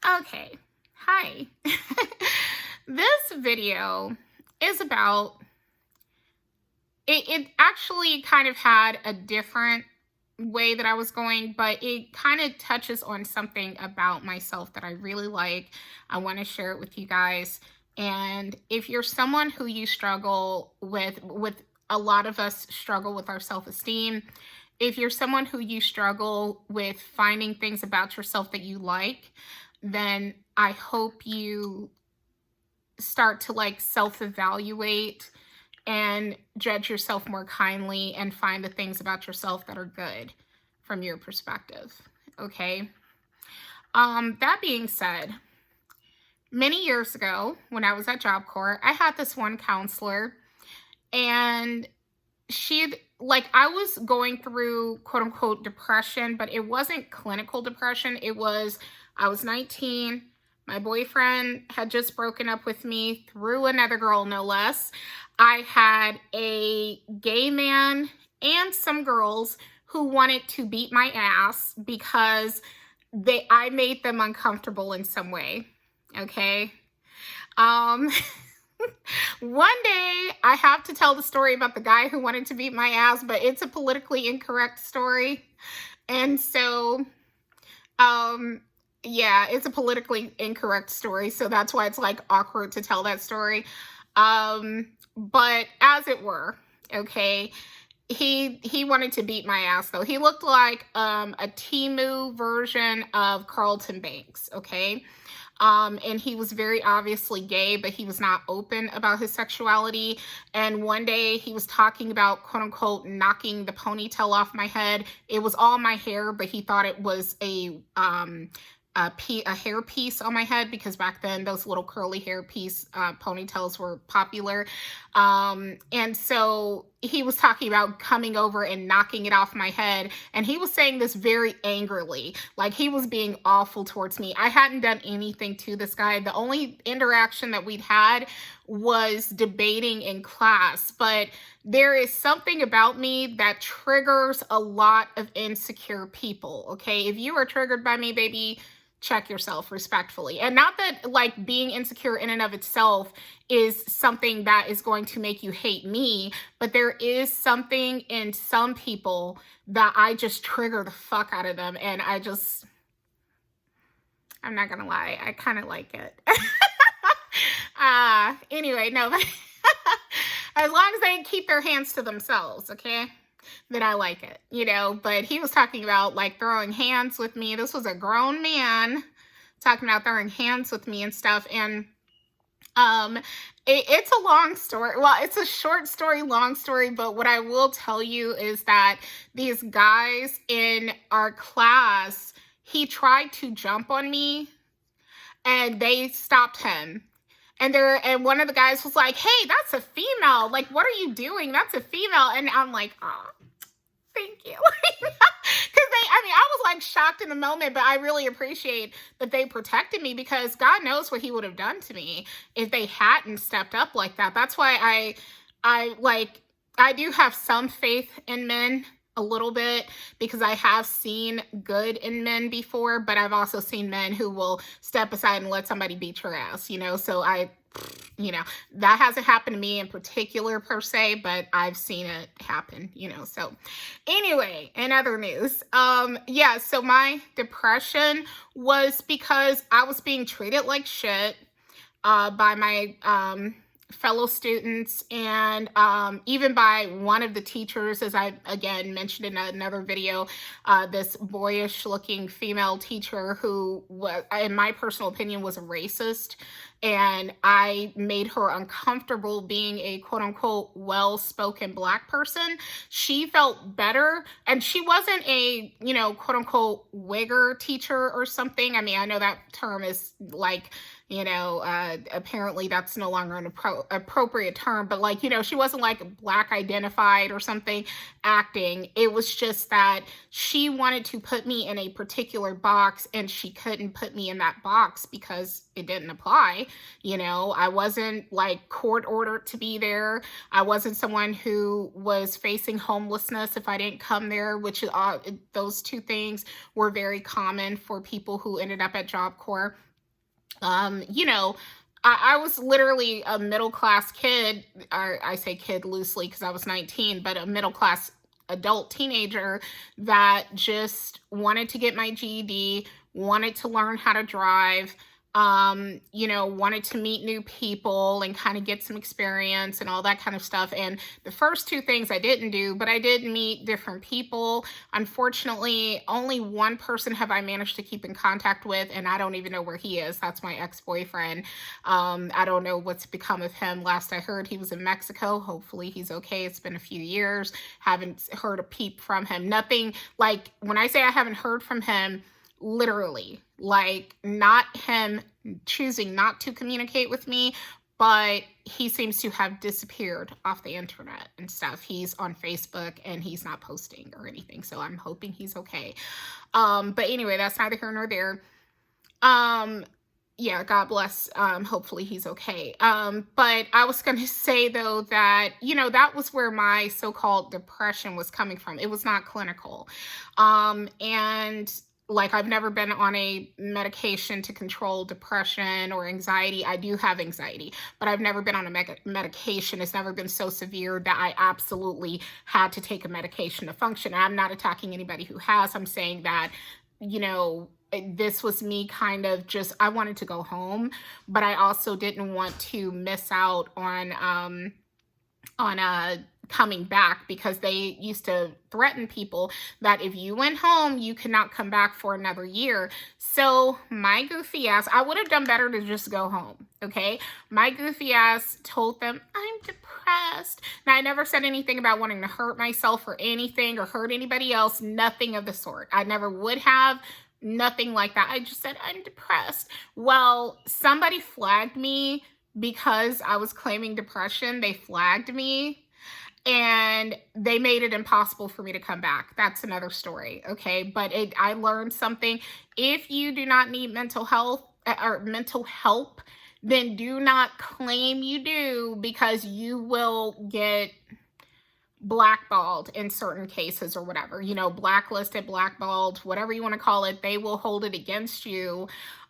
Okay, hi. This video is about it actually kind of had a different way that I was going, but it kind of touches on something about myself that I really like. I want to share it with you guys. And if you're someone who you struggle with a lot of us struggle with our self-esteem. If you're someone who you struggle with finding things about yourself that you like, then I hope you start to like self-evaluate and judge yourself more kindly and find the things about yourself that are good from your perspective. Okay. That being said, many years ago when I was at Job Corps, I had this one counselor, and she'd like I was going through quote unquote depression, but it wasn't clinical depression. It was I was 19. My boyfriend had just broken up with me through another girl, no less. I had a gay man and some girls who wanted to beat my ass because I made them uncomfortable in some way. Okay. Um One day I have to tell the story about the guy who wanted to beat my ass, but it's a politically incorrect story. And so, um, yeah, it's a politically incorrect story. So that's why it's like awkward to tell that story. But as it were, okay, he wanted to beat my ass though. He looked like a Timu version of Carlton Banks, okay? And he was very obviously gay, but he was not open about his sexuality. And one day he was talking about quote unquote knocking the ponytail off my head. It was all my hair, but he thought it was a hair piece on my head because back then those little curly hair piece ponytails were popular. And so he was talking about coming over and knocking it off my head. And he was saying this very angrily, like he was being awful towards me. I hadn't done anything to this guy. The only interaction that we'd had was debating in class. But there is something about me that triggers a lot of insecure people. Okay. If you are triggered by me, baby, check yourself respectfully. And not that like being insecure in and of itself is something that is going to make you hate me, but there is something in some people that I just trigger the fuck out of them. And I'm not gonna lie, I kind of like it. Anyway, no, as long as they keep their hands to themselves, okay? Then I like it, you know. But he was talking about like throwing hands with me. This was a grown man talking about throwing hands with me and stuff. And um, it's a long story. Well, it's a short story, long story. But what I will tell you is that these guys in our class, he tried to jump on me and they stopped him. And one of the guys was like, "Hey, that's a female. Like, what are you doing? That's a female." And I'm like, "Oh, thank you." Because I was like shocked in the moment, but I really appreciate that they protected me because God knows what he would have done to me if they hadn't stepped up like that. That's why I do have some faith in men a little bit because I have seen good in men before, but I've also seen men who will step aside and let somebody beat your ass, you know? So you know, that hasn't happened to me in particular per se, but I've seen it happen, you know. So anyway, in other news, yeah, so my depression was because I was being treated like shit by my fellow students and even by one of the teachers, as I again mentioned in another video, this boyish looking female teacher who was, in my personal opinion, was a racist. And I made her uncomfortable being a quote unquote well-spoken Black person. She felt better, and she wasn't a, you know, quote unquote wigger teacher or something. I mean, I know that term is like, you know, apparently that's no longer an appropriate term, but like, you know, she wasn't like Black identified or something acting. It was just that she wanted to put me in a particular box and she couldn't put me in that box because it didn't apply. You know, I wasn't like court ordered to be there. I wasn't someone who was facing homelessness if I didn't come there, which those two things were very common for people who ended up at Job Corps. You know, I was literally a middle class kid, or I say kid loosely because I was 19, but a middle class adult teenager that just wanted to get my GED, wanted to learn how to drive, wanted to meet new people and kind of get some experience and all that kind of stuff. And the first two things I didn't do, but I did meet different people. Unfortunately, only one person have I managed to keep in contact with, and I don't even know where he is. That's my ex-boyfriend. I don't know what's become of him. Last I heard, he was in Mexico. Hopefully he's okay. It's been a few years. Haven't heard a peep from him. Nothing, like when I say I haven't heard from him, literally, like not him choosing not to communicate with me, but he seems to have disappeared off the internet and stuff. He's on Facebook and he's not posting or anything, so I'm hoping he's okay. But anyway, that's neither here nor there. Yeah, God bless. Hopefully he's okay. But I was going to say though that, that was where my so-called depression was coming from. It was not clinical. And like, I've never been on a medication to control depression or anxiety. I do have anxiety, but I've never been on a medication. It's never been so severe that I absolutely had to take a medication to function. I'm not attacking anybody who has. I'm saying that, this was me kind of just, I wanted to go home, but I also didn't want to miss out on coming back, because they used to threaten people that if you went home, you could not come back for another year. So my goofy ass, I would have done better to just go home. Okay. My goofy ass told them I'm depressed. Now, I never said anything about wanting to hurt myself or anything or hurt anybody else. Nothing of the sort. I never would have. Nothing like that. I just said I'm depressed. Well, somebody flagged me because I was claiming depression. They flagged me and they made it impossible for me to come back. That's another story, okay? But I learned something. If you do not need mental health or mental help, then do not claim you do, because you will get blackballed in certain cases or whatever, blacklisted, blackballed, whatever you want to call it. They will hold it against you.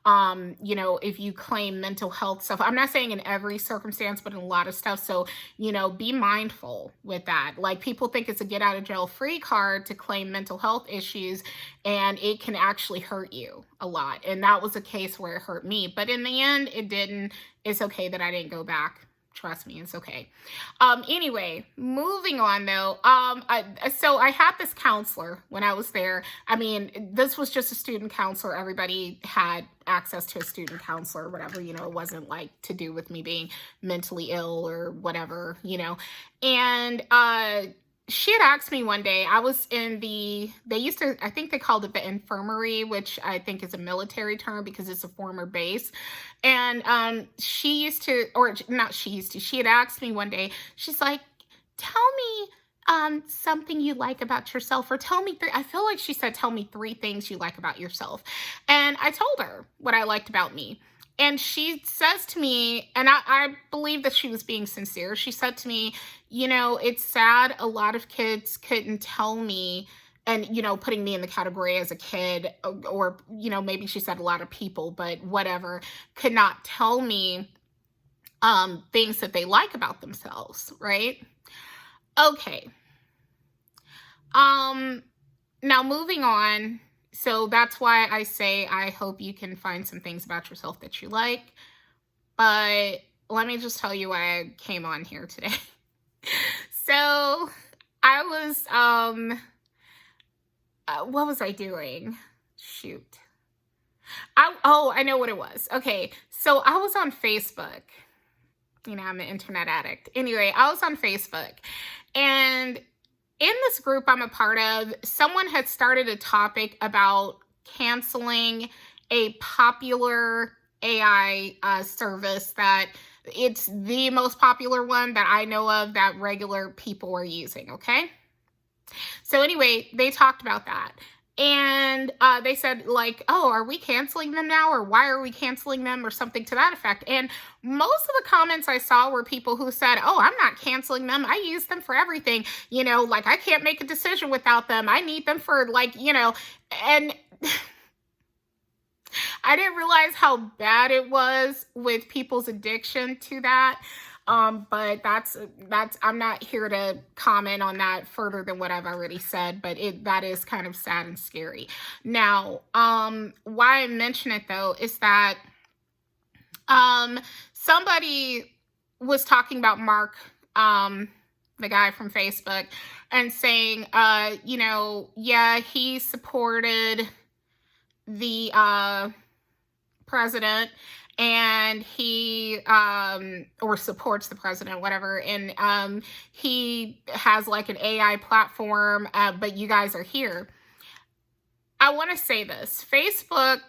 If you claim mental health stuff. I'm not saying in every circumstance, but in a lot of stuff. So, be mindful with that. Like, people think it's a get out of jail free card to claim mental health issues, and it can actually hurt you a lot. And that was a case where it hurt me, but in the end, it didn't. It's okay that I didn't go back. Trust me, it's okay. Anyway, moving on though. So I had this counselor when I was there. I mean, this was just a student counselor. Everybody had access to a student counselor or whatever, it wasn't like to do with me being mentally ill or whatever, and, she had asked me one day, I was in I think they called it the infirmary, which I think is a military term because it's a former base. And she had asked me one day, she's like, tell me something you like about yourself, or tell me I feel like she said, tell me 3 things you like about yourself. And I told her what I liked about me. And she says to me, and I believe that she was being sincere. She said to me, it's sad a lot of kids couldn't tell me, and, putting me in the category as a kid, or, maybe she said a lot of people, but whatever, could not tell me things that they like about themselves, right? Okay. Now moving on. So that's why I say I hope you can find some things about yourself that you like. But let me just tell you why I came on here today. So I was, what was I doing? Shoot. I know what it was. Okay. So I was on Facebook. I'm an internet addict. Anyway, I was on Facebook, and in this group I'm a part of, someone had started a topic about canceling a popular AI service that it's the most popular one that I know of that regular people are using, okay? So anyway, they talked about that. And they said, like, oh, are we canceling them now? Or why are we canceling them? Or something to that effect. And most of the comments I saw were people who said, oh, I'm not canceling them. I use them for everything. Like, I can't make a decision without them. I need them for, and I didn't realize how bad it was with people's addiction to that. But that's I'm not here to comment on that further than what I've already said, but that is kind of sad and scary. Now, why I mention it though is that um somebody was talking about Mark, the guy from Facebook, and saying, yeah, he supported the president, and he or supports the president, whatever, and he has like an AI platform, but you guys are here. I want to say this: Facebook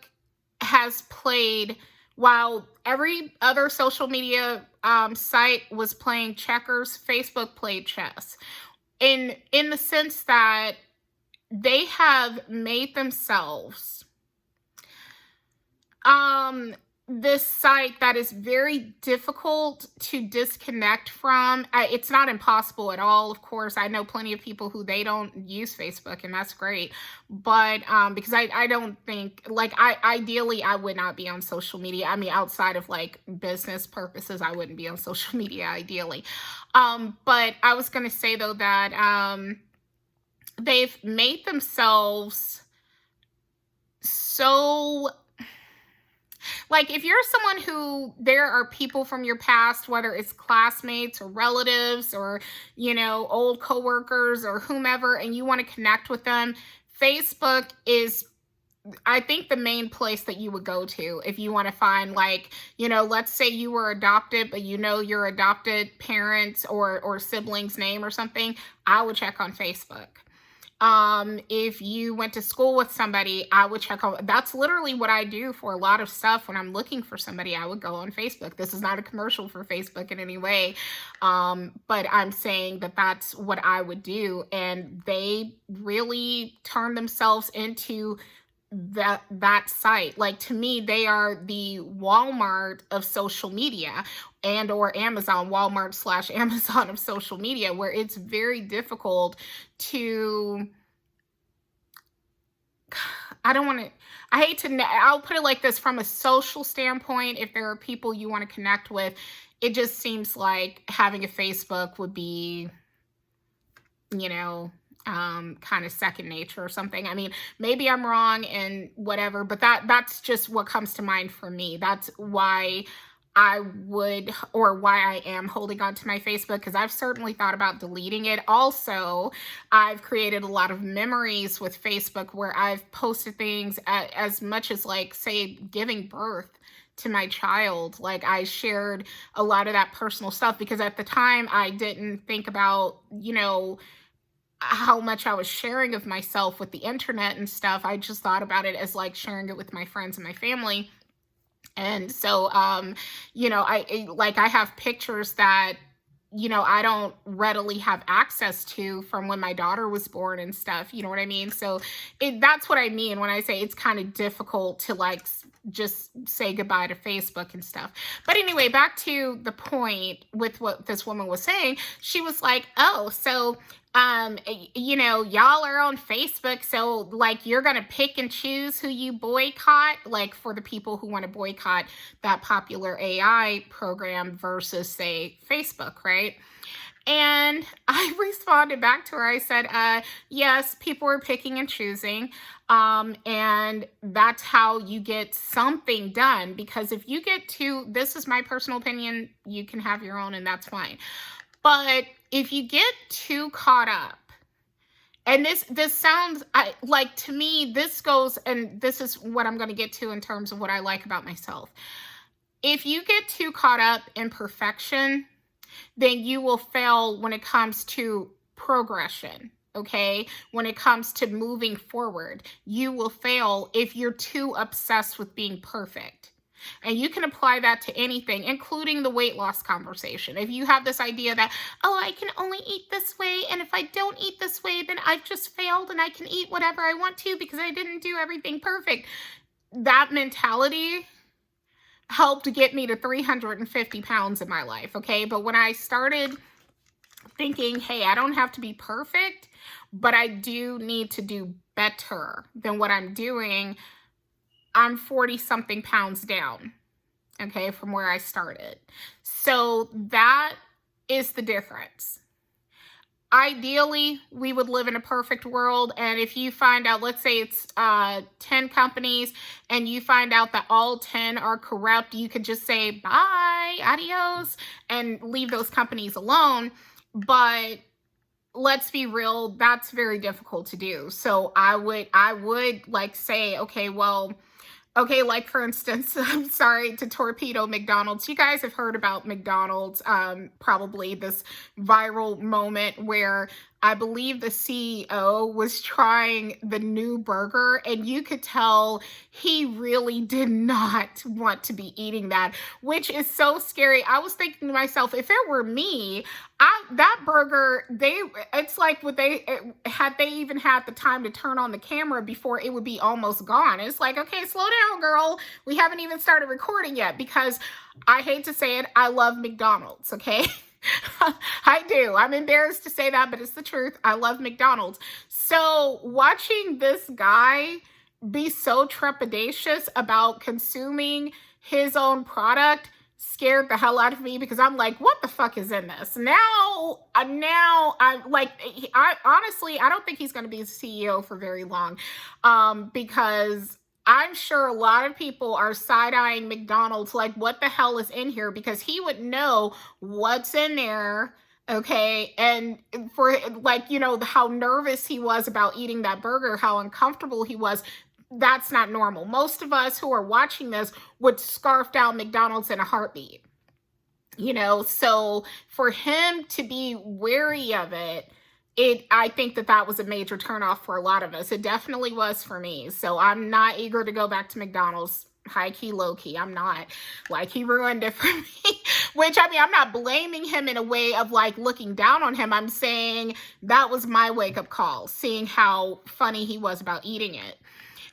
has played, while every other social media site was playing checkers, Facebook played chess, in the sense that they have made themselves this site that is very difficult to disconnect from. It's not impossible at all, of course. I know plenty of people who they don't use Facebook, and that's great. But because I don't think, like, ideally I would not be on social media. I mean, outside of like business purposes, I wouldn't be on social media ideally. But I was going to say though that they've made themselves so, like, if you're someone who, there are people from your past, whether it's classmates or relatives or, old coworkers or whomever, and you want to connect with them, Facebook is, I think, the main place that you would go to if you want to find, like, let's say you were adopted, but your adopted parents or siblings' name or something, I would check on Facebook. If you went to school with somebody, I would check on, that's literally what I do for a lot of stuff. When I'm looking for somebody, I would go on Facebook. This is not a commercial for Facebook in any way. But I'm saying that that's what I would do. And they really turn themselves into that site. Like, to me, they are the Walmart of social media, and or Amazon, Walmart/Amazon of social media, where it's very difficult to, I'll put it like this: from a social standpoint, if there are people you want to connect with, it just seems like having a Facebook would be, kind of second nature or something. I mean, maybe I'm wrong and whatever, but that's just what comes to mind for me. That's why I would, or why I am holding on to my Facebook, because I've certainly thought about deleting it. Also, I've created a lot of memories with Facebook where I've posted things as much as, like, say, giving birth to my child. Like, I shared a lot of that personal stuff because at the time I didn't think about, how much I was sharing of myself with the internet and stuff. I just thought about it as like sharing it with my friends and my family. And so, I have pictures that, I don't readily have access to from when my daughter was born and stuff. You know what I mean? So that's what I mean when I say it's kind of difficult to, like, just say goodbye to Facebook and stuff. But anyway, back to the point with what this woman was saying. She was like, oh, so y'all are on Facebook, so, like, you're gonna pick and choose who you boycott, like, for the people who want to boycott that popular AI program versus, say, Facebook, right? And I responded back to her. I said, yes, people are picking and choosing. And that's how you get something done. Because if you get this is my personal opinion, you can have your own, and that's fine. But if you get too caught up, and this sounds, like, to me, this goes, and this is what I'm going to get to in terms of what I like about myself. If you get too caught up in perfection, then you will fail when it comes to progression. Okay? When it comes to moving forward, you will fail if you're too obsessed with being perfect. And you can apply that to anything, including the weight loss conversation. If you have this idea that, oh, I can only eat this way, and if I don't eat this way, then I've just failed and I can eat whatever I want to because I didn't do everything perfect. That mentality helped get me to 350 pounds in my life, okay? But when I started thinking, hey, I don't have to be perfect, but I do need to do better than what I'm doing, I'm 40 something pounds down, okay, from where I started. So that is the difference. Ideally, we would live in a perfect world. And if you find out, let's say it's 10 companies, and you find out that all 10 are corrupt, you could just say, bye, adios, and leave those companies alone. But let's be real, that's very difficult to do. So I would like say, okay, well, okay, like for instance, I'm sorry to torpedo McDonald's. You guys have heard about McDonald's, probably this viral moment where I believe the CEO was trying the new burger, and you could tell he really did not want to be eating that, which is so scary. I was thinking to myself, if it were me, that burger, it's like, had they even had the time to turn on the camera before it would be almost gone. It's like, okay, slow down, girl. We haven't even started recording yet, because I hate to say it, I love McDonald's, okay? I do. I'm embarrassed to say that, but it's the truth. I love McDonald's. So watching this guy be so trepidatious about consuming his own product scared the hell out of me, because I'm like, what the fuck is in this? Now I'm like, I honestly, I don't think he's going to be the CEO for very long, because I'm sure a lot of people are side-eyeing McDonald's like, what the hell is in here? Because he would know what's in there, okay? And for, like, you know, how nervous he was about eating that burger, how uncomfortable he was, that's not normal. Most of us who are watching this would scarf down McDonald's in a heartbeat, you know? So for him to be wary of it, I think that was a major turnoff for a lot of us. It definitely was for me. So I'm not eager to go back to McDonald's. High key, low key, I'm not. Like, he ruined it for me. Which, I mean, I'm not blaming him in a way of like looking down on him. I'm saying that was my wake up call, seeing how funny he was about eating it.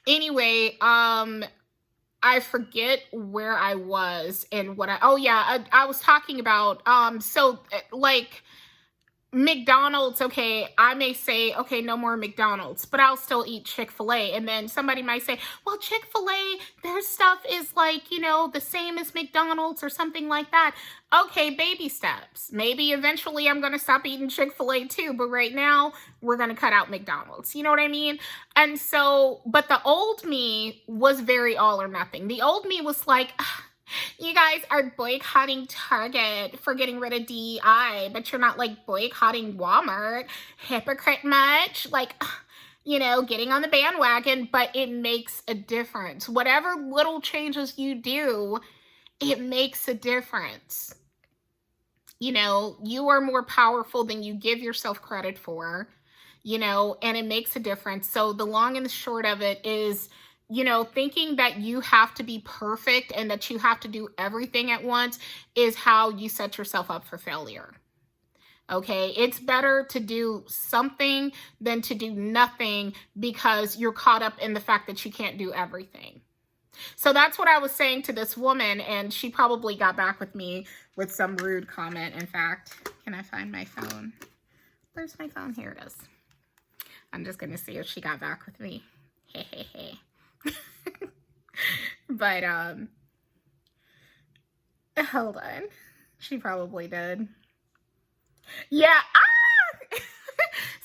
Anyway, I forget where I was and what I was talking about, so like, McDonald's, okay, I may say, okay, no more McDonald's, but I'll still eat Chick-fil-A. And then somebody might say, well, Chick-fil-A, their stuff is like, you know, the same as McDonald's or something like that. Okay, baby steps. Maybe eventually I'm going to stop eating Chick-fil-A too, but right now we're going to cut out McDonald's. You know what I mean? And so, but the old me was very all or nothing. The old me was like, you guys are boycotting Target for getting rid of DEI, but you're not like boycotting Walmart. Hypocrite much? Like, you know, getting on the bandwagon, but it makes a difference. Whatever little changes you do, it makes a difference. You know, you are more powerful than you give yourself credit for, you know, and it makes a difference. So the long and the short of it is, you know, thinking that you have to be perfect and that you have to do everything at once is how you set yourself up for failure. Okay, it's better to do something than to do nothing, because you're caught up in the fact that you can't do everything. So that's what I was saying to this woman, and she probably got back with me with some rude comment. In fact, can I find my phone? Where's my phone? Here it is. I'm just going to see if she got back with me. Hey, hey, hey. But hold on, she probably did. Yeah.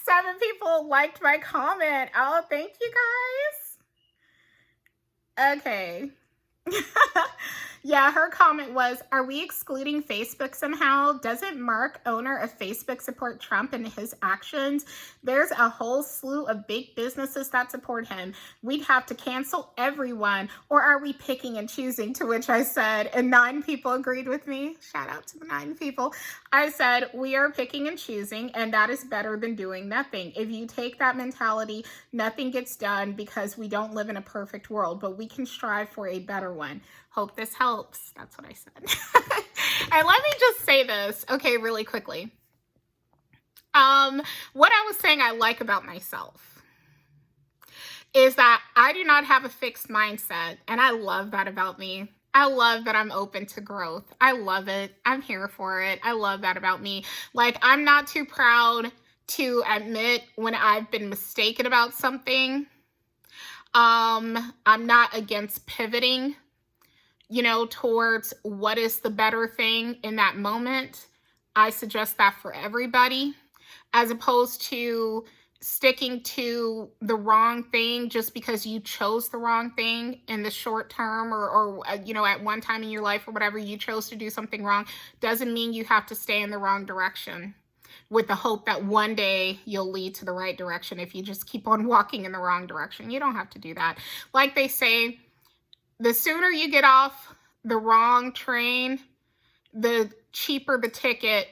7 people liked my comment. Oh, thank you guys. Okay. Yeah, her comment was, are we excluding Facebook somehow? Doesn't Mark, owner of Facebook, support Trump and his actions? There's a whole slew of big businesses that support him. We'd have to cancel everyone, or are we picking and choosing? To which I said, and 9 people agreed with me. Shout out to the 9 people. I said, we are picking and choosing, and that is better than doing nothing. If you take that mentality, nothing gets done, because we don't live in a perfect world, but we can strive for a better one. Hope this helps. That's what I said. And let me just say this, okay, really quickly. What I was saying I like about myself is that I do not have a fixed mindset, and I love that about me. I love that I'm open to growth. I love it. I'm here for it. I love that about me. Like, I'm not too proud to admit when I've been mistaken about something. I'm not against pivoting, towards what is the better thing in that moment. I suggest that for everybody, as opposed to sticking to the wrong thing just because you chose the wrong thing in the short term, or at one time in your life or whatever, you chose to do something wrong, doesn't mean you have to stay in the wrong direction with the hope that one day you'll lead to the right direction. If you just keep on walking in the wrong direction, you don't have to do that. Like they say, the sooner you get off the wrong train, the cheaper the ticket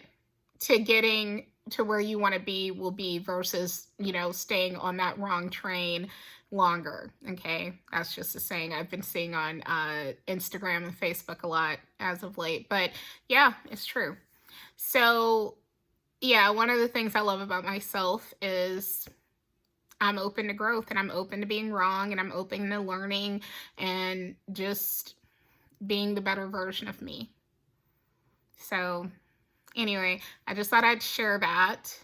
to getting to where you want to be will be, versus, staying on that wrong train longer. Okay. That's just a saying I've been seeing on Instagram and Facebook a lot as of late, but yeah, it's true. So yeah, one of the things I love about myself is I'm open to growth, and I'm open to being wrong, and I'm open to learning and just being the better version of me. So anyway, I just thought I'd share that,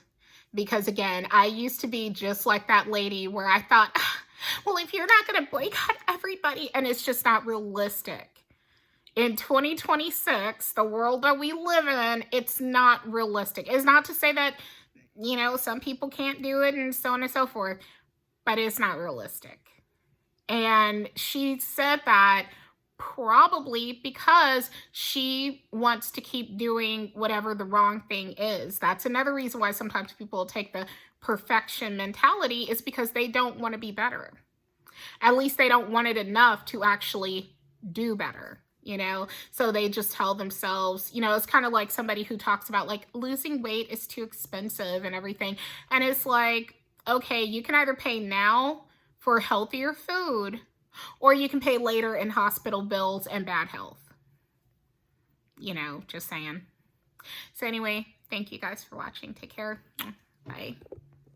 because again, I used to be just like that lady where I thought, well, if you're not going to boycott everybody, and it's just not realistic. In 2026, the world that we live in, it's not realistic. It's not to say that, some people can't do it and so on and so forth, but it's not realistic. And she said that probably because she wants to keep doing whatever the wrong thing is. That's another reason why sometimes people take the perfection mentality, is because they don't want to be better. At least they don't want it enough to actually do better. So they just tell themselves, it's kind of like somebody who talks about like losing weight is too expensive and everything. And it's like, okay, you can either pay now for healthier food, or you can pay later in hospital bills and bad health. Just saying. So anyway, thank you guys for watching. Take care. Bye.